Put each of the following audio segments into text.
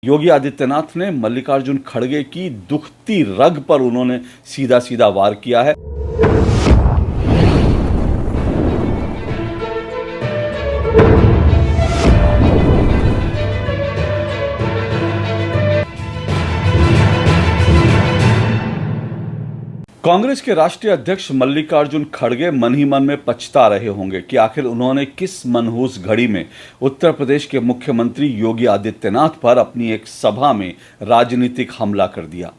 योगी आदित्यनाथ ने मल्लिकार्जुन खड़गे की दुखती रग पर उन्होंने सीधा सीधा वार किया है। कांग्रेस के राष्ट्रीय अध्यक्ष मल्लिकार्जुन खड़गे मन ही मन में पछता रहे होंगे कि आखिर उन्होंने किस मनहूस घड़ी में उत्तर प्रदेश के मुख्यमंत्री योगी आदित्यनाथ पर अपनी एक सभा में राजनीतिक हमला कर दिया।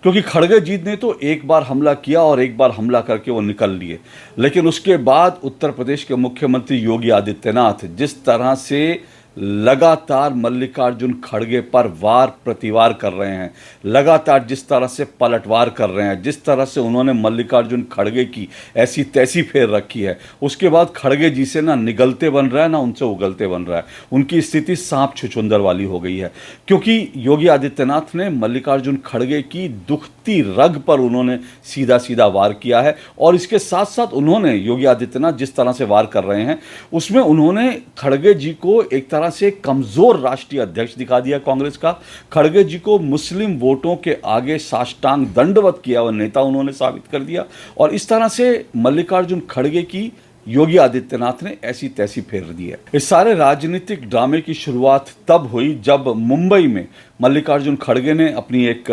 क्योंकि खड़गे जी ने तो एक बार हमला किया और एक बार हमला करके वो निकल लिए, लेकिन उसके बाद उत्तर प्रदेश के मुख्यमंत्री योगी आदित्यनाथ जिस तरह से लगातार मल्लिकार्जुन खड़गे पर वार प्रतिवार कर रहे हैं, लगातार जिस तरह से पलटवार कर रहे हैं, जिस तरह से उन्होंने मल्लिकार्जुन खड़गे की ऐसी तैसी फेर रखी है, उसके बाद खड़गे जी से ना निगलते बन रहा है ना उनसे उगलते बन रहा है। उनकी स्थिति सांप छुछुंदर वाली हो गई है, क्योंकि योगी आदित्यनाथ ने मल्लिकार्जुन खड़गे की दुखती रग पर उन्होंने सीधा सीधा वार किया है। और इसके साथ साथ उन्होंने योगी आदित्यनाथ जिस तरह से वार कर रहे हैं उसमें उन्होंने खड़गे जी को एक तरह से कमजोर राष्ट्रीय अध्यक्ष दिखा दिया कांग्रेस का। खड़गे जी को मुस्लिम वोटों के आगे साष्टांग दंडवत किया हुआ नेता उन्होंने साबित कर दिया। और इस तरह से मल्लिकार्जुन खड़गे की योगी आदित्यनाथ ने ऐसी तैसी फेर दी है। इस सारे राजनीतिक ड्रामे की शुरुआत तब हुई जब मुंबई में मल्लिकार्जुन खड़गे ने अपनी एक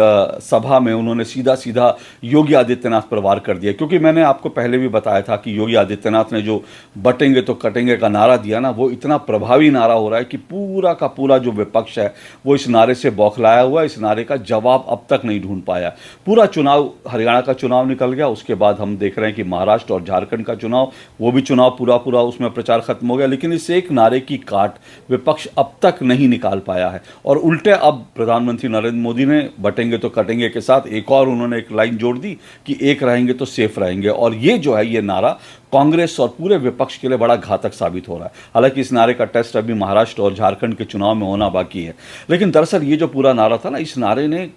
सभा में उन्होंने सीधा सीधा योगी आदित्यनाथ पर वार कर दिया। क्योंकि मैंने आपको पहले भी बताया था कि योगी आदित्यनाथ ने जो बटेंगे तो कटेंगे का नारा दिया ना, वो इतना प्रभावी नारा हो रहा है कि पूरा का पूरा जो विपक्ष है वो इस नारे से बौखलाया हुआ है। इस नारे का जवाब अब तक नहीं ढूंढ पाया। पूरा चुनाव, हरियाणा का चुनाव निकल गया, उसके बाद हम देख रहे हैं कि महाराष्ट्र और झारखंड का चुनाव, वो भी चुनाव पूरा पूरा उसमें प्रचार खत्म हो गया, लेकिन इस एक नारे की काट विपक्ष अब तक नहीं निकाल पाया है। और उल्टे अब प्रधानमंत्री नरेंद्र मोदी ने बटेंगे तो कटेंगे के साथ एक और उन्होंने एक लाइन जोड़ दी कि एक रहेंगे तो सेफ रहेंगे। और ये जो है ये नारा कांग्रेस और पूरे विपक्ष के लिए बड़ा घातक साबित हो रहा है। हालांकि इस नारे का टेस्ट अभी महाराष्ट्र और झारखंड के चुनाव में होना बाकी है, लेकिन दरअसल ये जो पूरा नारा था ना, इस नारे ने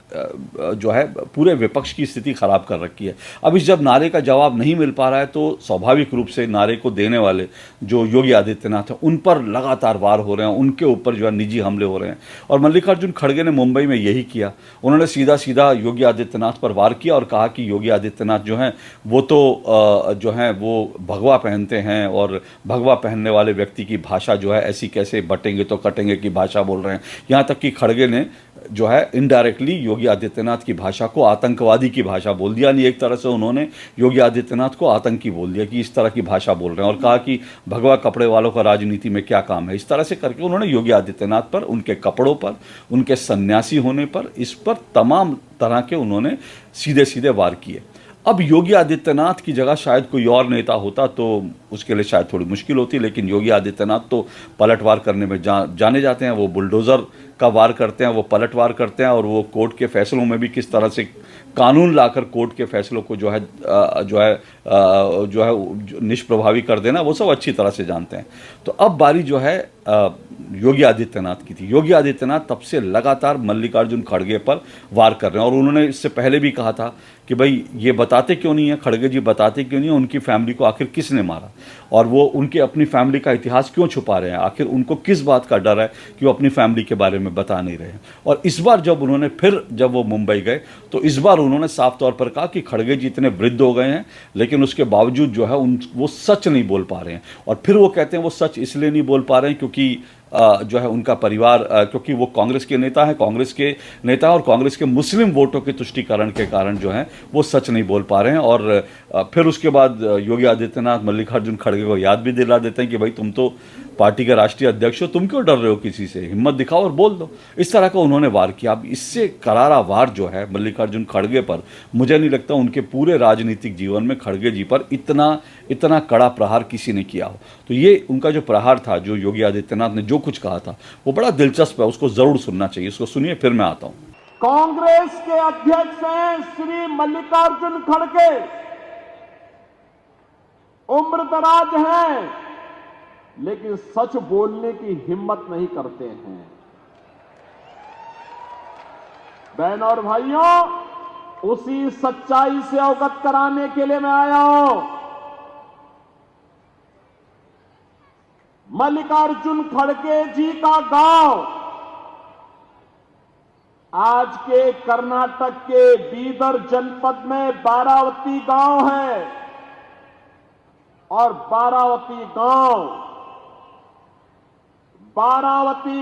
जो है पूरे विपक्ष की स्थिति खराब कर रखी है। अब इस जब नारे का जवाब नहीं मिल पा रहा है तो स्वाभाविक रूप से नारे को देने वाले जो योगी आदित्यनाथ हैं उन पर लगातार वार हो रहे हैं, उनके ऊपर जो है निजी हमले हो रहे हैं। और मल्लिकार्जुन खड़गे ने मुंबई में यही किया। उन्होंने सीधा सीधा योगी आदित्यनाथ पर वार किया और कहा कि योगी आदित्यनाथ जो हैं वो तो जो हैं वो भगवा पहनते हैं और भगवा पहनने वाले व्यक्ति की भाषा जो है ऐसी कैसे बटेंगे तो कटेंगे की भाषा बोल रहे हैं। यहाँ तक कि खड़गे ने जो है इनडायरेक्टली योगी आदित्यनाथ की भाषा को आतंकवादी की भाषा बोल दिया। यानी एक तरह से उन्होंने योगी आदित्यनाथ को आतंकी बोल दिया कि इस तरह की भाषा बोल रहे हैं, और कहा कि भगवा कपड़े वालों का राजनीति में क्या काम है। इस तरह से करके उन्होंने योगी आदित्यनाथ पर, उनके कपड़ों पर, उनके सन्यासी होने पर, इस पर तमाम तरह के उन्होंने सीधे सीधे वार किए। अब योगी आदित्यनाथ की जगह शायद कोई और नेता होता तो उसके लिए शायद थोड़ी मुश्किल होती, लेकिन योगी आदित्यनाथ तो पलटवार करने में जाने जाते हैं। वो बुलडोज़र का वार करते हैं, वो पलटवार करते हैं, और वो कोर्ट के फैसलों में भी किस तरह से कानून लाकर कोर्ट के फैसलों को जो है निष्प्रभावी कर देना, वो सब अच्छी तरह से जानते हैं। तो अब बारी जो है योगी आदित्यनाथ की थी। योगी आदित्यनाथ तब से लगातार मल्लिकार्जुन खड़गे पर वार कर रहे हैं, और उन्होंने इससे पहले भी कहा था कि भाई ये बताते क्यों नहीं है, खड़गे जी बताते क्यों नहीं है उनकी फैमिली को आखिर किसने मारा, और वो उनके अपनी फैमिली का इतिहास क्यों छुपा रहे हैं, आखिर उनको किस बात का डर है कि वो अपनी फैमिली के बारे में बता नहीं रहे हैं। और इस बार जब उन्होंने जब वो मुंबई गए तो इस बार उन्होंने साफ तौर पर कहा कि खड़गे जी इतने वृद्ध हो गए हैं, लेकिन उसके बावजूद जो है वो सच नहीं बोल पा रहे हैं। और फिर वो कहते हैं वो सच इसलिए नहीं बोल पा रहे हैं क्योंकि जो है उनका परिवार, क्योंकि वो कांग्रेस के नेता है, और कांग्रेस के मुस्लिम वोटों के तुष्टीकरण के कारण जो है वो सच नहीं बोल पा रहे हैं। और फिर उसके बाद योगी आदित्यनाथ मल्लिकार्जुन खड़गे को याद भी दिला देते हैं कि भाई तुम तो पार्टी के राष्ट्रीय अध्यक्ष हो, तुम क्यों डर रहे हो किसी से, हिम्मत दिखाओ और बोल दो। इस तरह का उन्होंने वार किया। अब इससे करारा वार जो है मल्लिकार्जुन खड़गे पर, मुझे नहीं लगता उनके पूरे राजनीतिक जीवन में खड़गे जी पर इतना कड़ा प्रहार किसी ने किया हो। तो ये उनका जो प्रहार था, जो योगी आदित्यनाथ ने जो कुछ कहा था, वो बड़ा दिलचस्प है, उसको जरूर सुनना चाहिए। उसको सुनिए, फिर मैं आता हूं। कांग्रेस के अध्यक्ष हैं श्री मल्लिकार्जुन खड़गे, उम्र दराज हैं, लेकिन सच बोलने की हिम्मत नहीं करते हैं। बहनों और भाइयों, उसी सच्चाई से अवगत कराने के लिए मैं आया हूं। मल्लिकार्जुन खड़गे जी का गांव आज के कर्नाटक के बीदर जनपद में बारावती गांव है और बारावती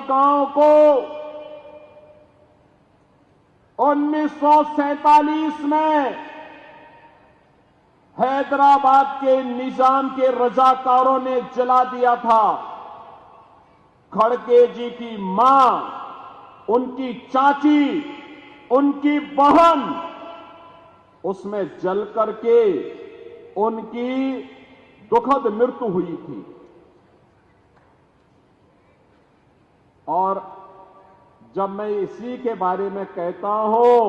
गांव को 1947 में हैदराबाद के निजाम के रजाकारों ने जला दिया था। खड़गे जी की मां, उनकी चाची, उनकी बहन उसमें जल करके उनकी दुखद मृत्यु हुई थी। और जब मैं इसी के बारे में कहता हूं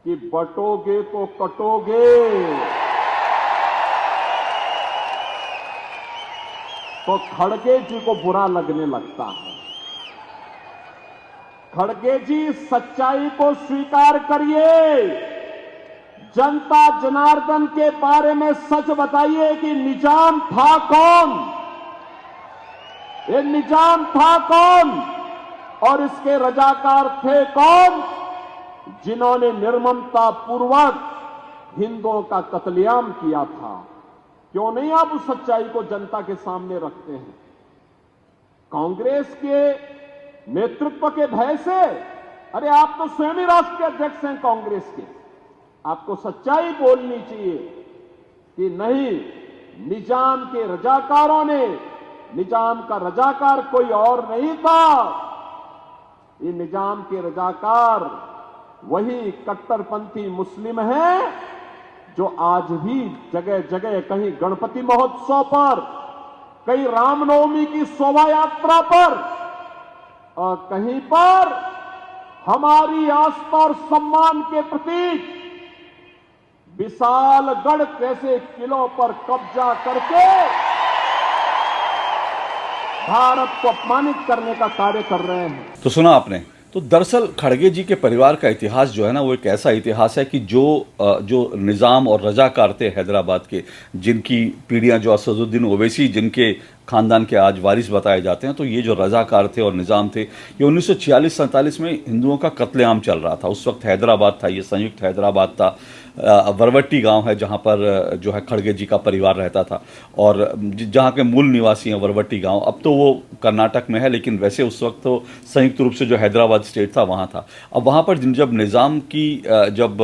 कि बटोगे तो कटोगे, तो खड़गे जी को बुरा लगने लगता है। खड़गे जी, सच्चाई को स्वीकार करिए, जनता जनार्दन के बारे में सच बताइए कि निजाम था कौन, ये निजाम था कौन और इसके रजाकार थे कौन, जिन्होंने निर्ममता पूर्वक हिंदुओं का कत्लेआम किया था। क्यों नहीं आप उस सच्चाई को जनता के सामने रखते हैं? कांग्रेस के नेतृत्व के भय से, अरे आप तो स्वयं ही राष्ट्रीय अध्यक्ष हैं कांग्रेस के, आपको सच्चाई बोलनी चाहिए कि नहीं, निजाम के रजाकारों ने, निजाम का रजाकार कोई और नहीं था, ये निजाम के रजाकार वही कट्टरपंथी मुस्लिम हैं जो आज भी जगह जगह, कहीं गणपति महोत्सव पर, कहीं रामनवमी की शोभा यात्रा पर और कहीं पर हमारी आस्था और सम्मान के प्रतीक विशालगढ़ जैसे किलों पर कब्जा करके भारत को अपमानित करने का कार्य कर रहे हैं। तो सुना आपने। तो दरअसल खड़गे जी के परिवार का इतिहास जो है ना, वो एक ऐसा इतिहास है कि जो निज़ाम और रजाकार थे हैदराबाद के, जिनकी पीढ़ियां, जो असदुद्दीन ओवैसी जिनके खानदान के आज वारिस बताए जाते हैं, तो ये जो रजाकार थे और निज़ाम थे, ये 1946-47 में हिंदुओं का कत्लेआम चल रहा था। उस वक्त हैदराबाद था, ये संयुक्त हैदराबाद था। वरवट्टी गांव है जहां पर जो है खड़गे जी का परिवार रहता था और जहां के मूल निवासी हैं वरवट्टी गांव। अब तो वो कर्नाटक में है, लेकिन वैसे उस वक्त तो संयुक्त रूप से जो हैदराबाद स्टेट था वहां था। अब वहां पर जब निज़ाम की जब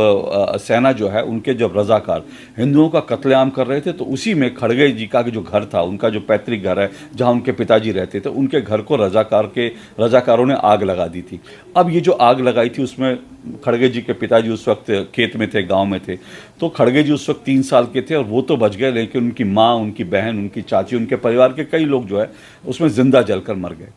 सेना जो है, उनके जब रजाकार हिंदुओं का कत्लेआम कर रहे थे, तो उसी में खड़गे जी का जो घर था, उनका जो पैतृक घर है जहां उनके पिताजी रहते थे, उनके घर को रजाकारों ने आग लगा दी थी। अब ये जो आग लगाई थी उसमें खड़गे जी के पिताजी उस वक्त खेत में थे, गांव में थे। तो खड़गे जी उस वक्त 3 साल के थे और वो तो बच गए, लेकिन उनकी माँ, उनकी बहन, उनकी चाची, उनके परिवार के कई लोग जो है उसमें जिंदा जलकर मर गए।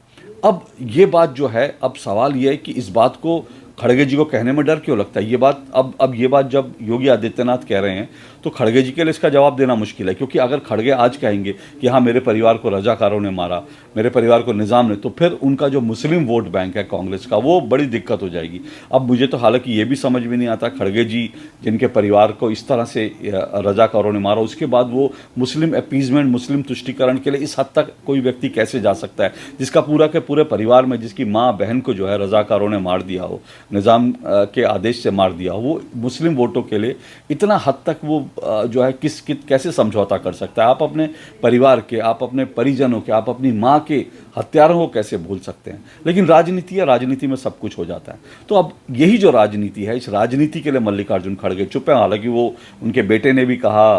अब ये बात जो है, अब सवाल ये है कि इस बात को खड़गे जी को कहने में डर क्यों लगता है? ये बात अब ये बात जब योगी आदित्यनाथ कह रहे हैं तो खड़गे जी के लिए इसका जवाब देना मुश्किल है, क्योंकि अगर खड़गे आज कहेंगे कि हाँ मेरे परिवार को रजाकारों ने मारा, मेरे परिवार को निज़ाम ने, तो फिर उनका जो मुस्लिम वोट बैंक है कांग्रेस का, वो बड़ी दिक्कत हो जाएगी। अब मुझे तो हालांकि ये भी समझ में नहीं आता, खड़गे जी जिनके परिवार को इस तरह से रजाकारों ने मारा, उसके बाद वो मुस्लिम अपीजमेंट, मुस्लिम तुष्टीकरण के लिए इस हद तक कोई व्यक्ति कैसे जा सकता है, जिसका पूरा के पूरे परिवार में, जिसकी माँ बहन को जो है रजाकारों ने मार दिया हो, निज़ाम के आदेश से मार दिया हो, वो मुस्लिम वोटों के लिए इतना हद तक वो जो है कैसे समझौता कर सकता है? आप अपने परिवार के, आप अपने परिजनों के, आप अपनी माँ के हत्यारों को कैसे भूल सकते हैं? लेकिन राजनीति है, राजनीति में सब कुछ हो जाता है। तो अब यही जो राजनीति है, इस राजनीति के लिए मल्लिकार्जुन खड़गे चुप है। हालांकि वो, उनके बेटे ने भी कहा,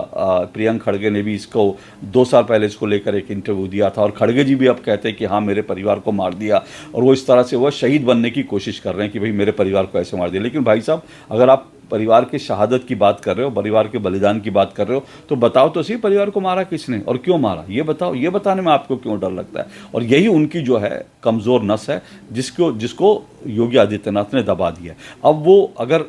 प्रियंक खड़गे ने भी इसको 2 साल पहले इसको लेकर एक इंटरव्यू दिया था, और खड़गे जी भी अब कहते हैं कि हाँ मेरे परिवार को मार दिया, और वो इस तरह से वह शहीद बनने की कोशिश कर रहे हैं कि भाई मेरे परिवार को ऐसे मार दिया। लेकिन भाई साहब, अगर आप परिवार के शहादत की बात कर रहे हो, परिवार के बलिदान की बात कर रहे हो, तो बताओ तो सही परिवार को मारा किसने और क्यों मारा, ये बताओ। ये बताने में आपको क्यों डर लगता है? और यही उनकी जो है कमज़ोर नस है, जिसको योगी आदित्यनाथ ने दबा दिया। अब वो अगर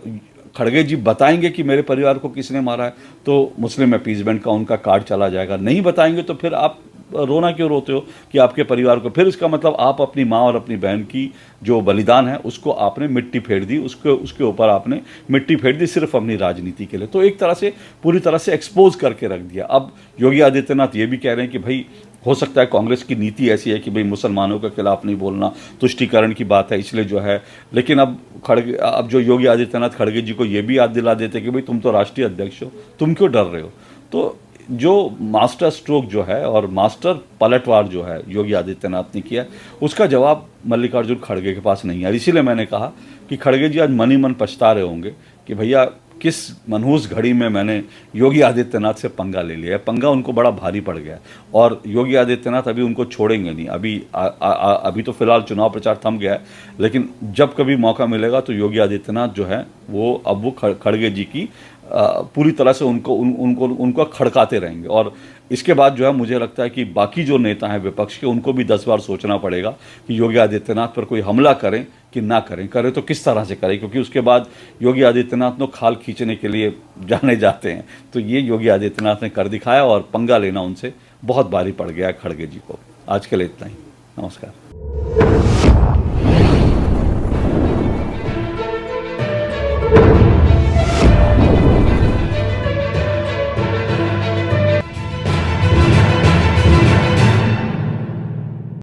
खड़गे जी बताएंगे कि मेरे परिवार को किसने मारा है, तो मुस्लिम अपीजमेंट का उनका कार्ड चला जाएगा। नहीं बताएंगे तो फिर आप रोना क्यों रोते हो कि आपके परिवार को? फिर इसका मतलब आप अपनी माँ और अपनी बहन की जो बलिदान है उसको आपने मिट्टी फेर दी, उसके ऊपर आपने मिट्टी फेर दी सिर्फ अपनी राजनीति के लिए। तो एक तरह से पूरी तरह से एक्सपोज करके रख दिया। अब योगी आदित्यनाथ ये भी कह रहे हैं कि भाई हो सकता है कांग्रेस की नीति ऐसी है कि भाई मुसलमानों के खिलाफ नहीं बोलना, तुष्टीकरण की बात है, इसलिए जो है। लेकिन अब जो योगी आदित्यनाथ खड़गे जी को ये भी याद दिला देते कि भाई तुम तो राष्ट्रीय अध्यक्ष हो, तुम क्यों डर रहे हो। तो जो मास्टर स्ट्रोक जो है और मास्टर पलटवार जो है योगी आदित्यनाथ ने किया, उसका जवाब मल्लिकार्जुन खड़गे के पास नहीं है। इसीलिए मैंने कहा कि खड़गे जी आज मन ही मन पछता रहे होंगे कि भैया किस मनहूस घड़ी में मैंने योगी आदित्यनाथ से पंगा ले लिया है। पंगा उनको बड़ा भारी पड़ गया है और योगी आदित्यनाथ अभी उनको छोड़ेंगे नहीं। अभी तो फिलहाल चुनाव प्रचार थम गया है, लेकिन जब कभी मौका मिलेगा तो योगी आदित्यनाथ जो है वो खड़गे जी की पूरी तरह से उनको खड़काते रहेंगे। और इसके बाद जो है मुझे लगता है कि बाकी जो नेता हैं विपक्ष के, उनको भी 10 बार सोचना पड़ेगा कि योगी आदित्यनाथ पर कोई हमला करें कि ना करें, करें तो किस तरह से करें, क्योंकि उसके बाद योगी आदित्यनाथ तो खाल खींचने के लिए जाने जाते हैं। तो ये योगी आदित्यनाथ ने कर दिखाया और पंगा लेना उनसे बहुत भारी पड़ गया है खड़गे जी को। आज के लिए इतना ही। नमस्कार।